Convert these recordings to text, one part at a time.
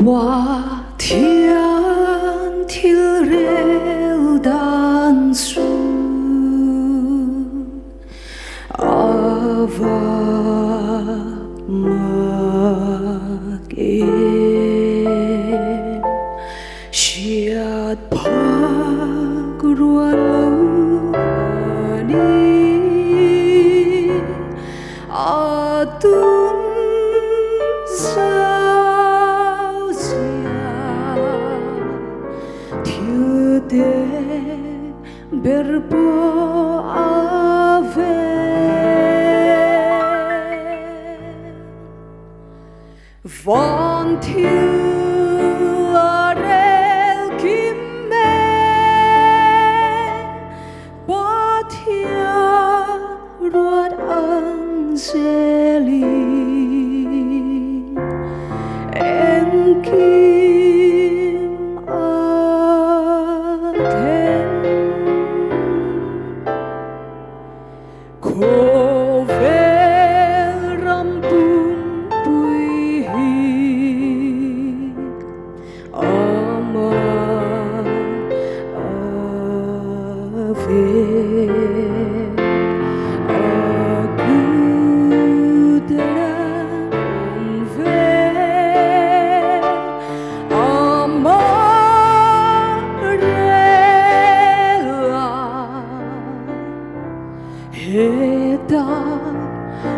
Pathian thil rel dan su ava magem siat pagrualau ani atun berbo ave Pathian thil rel kimme Pathian ruat anseli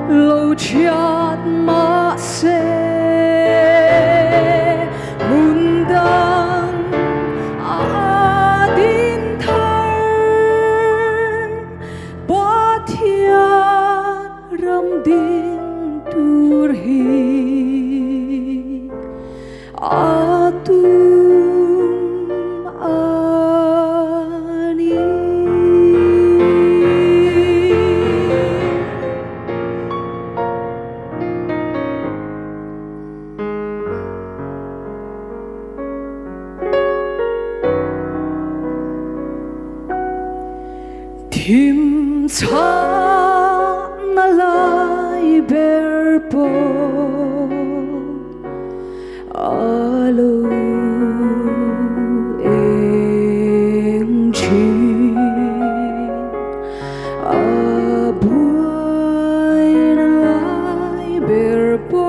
lâu chát mà se mundan adin thar Pathian ram din turhi atum ani Tim cha na lai berpo alo eng chi abuai na lai berpo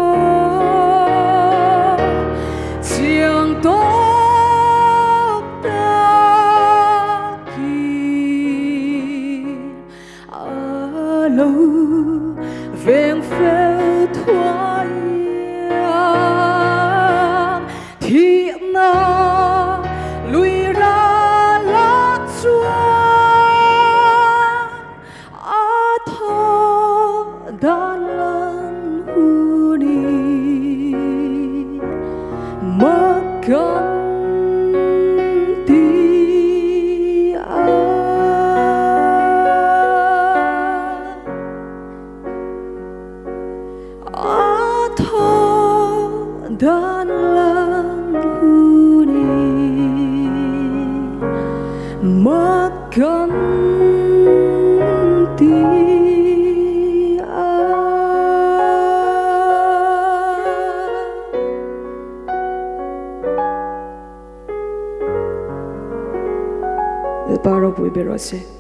siang to veng phê thoái thì na lui ra lát xua a tho đan lan hu đi mơ cân dan lang huni maganti Zemabawk berose